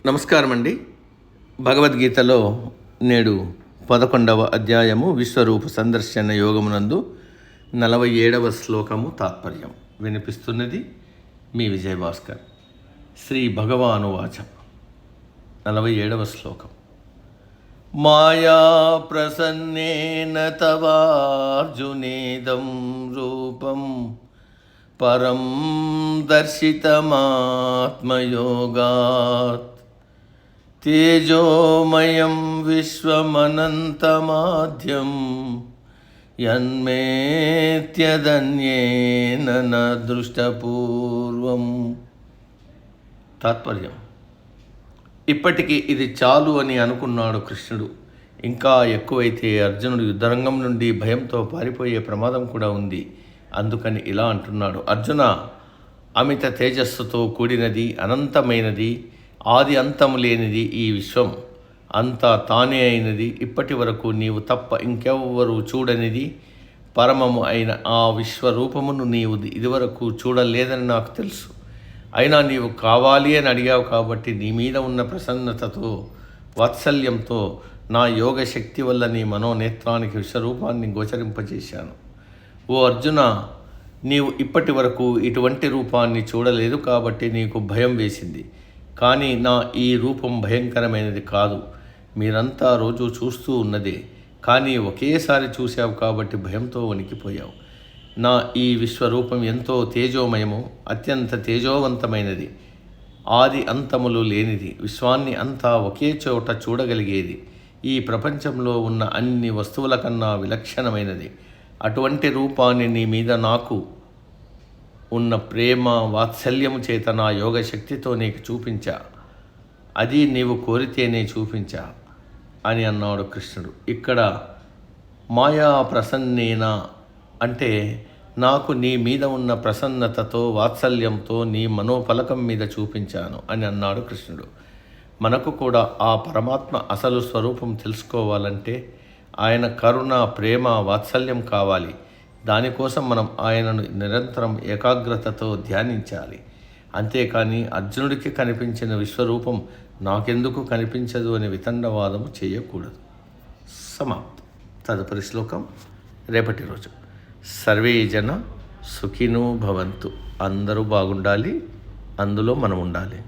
నమస్కారం అండి. భగవద్గీతలో నేడు 11వ అధ్యాయము విశ్వరూప సందర్శన యోగమునందు 47వ శ్లోకము తాత్పర్యం వినిపిస్తున్నది మీ విజయభాస్కర్. శ్రీ భగవానువాచ 47వ శ్లోకం. మాయా ప్రసన్నేన తవార్జునేదం రూపం పరం దర్శితమాత్మయోగాత్ తేజోమయం విశ్వమనంతమాద్యం యన్మేత్యదన్యేన న దృష్టపూర్వం. తాత్పర్యం: ఇప్పటికీ ఇది చాలు అని అనుకున్నాడు కృష్ణుడు. ఇంకా ఎక్కువైతే అర్జునుడు యుద్ధరంగం నుండి భయంతో పారిపోయే ప్రమాదం కూడా ఉంది. అందుకని ఇలా అంటున్నాడు: అర్జున, అమిత తేజస్సుతో కూడినది, అనంతమైనది, ఆది అంతము లేనిది ఈ విశ్వం అంతా తానే అయినది. ఇప్పటి వరకు నీవు తప్ప ఇంకెవ్వరూ చూడనిది పరమము అయిన ఆ విశ్వరూపమును నీవు ఇదివరకు చూడలేదని నాకు తెలుసు. అయినా నీవు కావాలి అని అడిగావు కాబట్టి నీ మీద ఉన్న ప్రసన్నతతో, వాత్సల్యంతో నా యోగ శక్తి వల్ల నీ మనోనేత్రానికి విశ్వరూపాన్ని గోచరింపజేశాను. ఓ అర్జున, నీవు ఇప్పటి వరకు ఇటువంటి రూపాన్ని చూడలేదు కాబట్టి నీకు భయం వేసింది. కానీ నా ఈ రూపం భయంకరమైనది కాదు. మీరంతా రోజు చూస్తూ ఉన్నదే, కానీ ఒకేసారి చూశావు కాబట్టి భయంతో వణికిపోయావు. నా ఈ విశ్వరూపం ఎంతో తేజోమయము, అత్యంత తేజోవంతమైనది, ఆది అంతములు లేనిది, విశ్వాన్ని అంతా ఒకే చోట చూడగలిగేది, ఈ ప్రపంచంలో ఉన్న అన్ని వస్తువుల కన్నా విలక్షణమైనది. అటువంటి రూపాన్ని నీ మీద నాకు ఉన్న ప్రేమ వాత్సల్యము చేత నా యోగ శక్తితో నీకు చూపించా. అది నీవు కోరితేనే చూపించా అని అన్నాడు కృష్ణుడు. ఇక్కడ మాయా ప్రసన్నేన అంటే నాకు నీ మీద ఉన్న ప్రసన్నతతో, వాత్సల్యంతో నీ మనోఫలకం మీద చూపించాను అని అన్నాడు కృష్ణుడు. మనకు కూడా ఆ పరమాత్మ అసలు స్వరూపం తెలుసుకోవాలంటే ఆయన కరుణ, ప్రేమ, వాత్సల్యం కావాలి. దానికోసం మనం ఆయనను నిరంతరం ఏకాగ్రతతో ధ్యానించాలి. అంతేకాని అర్జునుడికి కనిపించిన విశ్వరూపం నాకెందుకు కనిపించదు అని వితండవాదము చేయకూడదు. సమాప్తం. తదుపరి శ్లోకం రేపటి రోజు. సర్వే జన సుఖినో భవంతు. అందరూ బాగుండాలి, అందులో మనం ఉండాలి.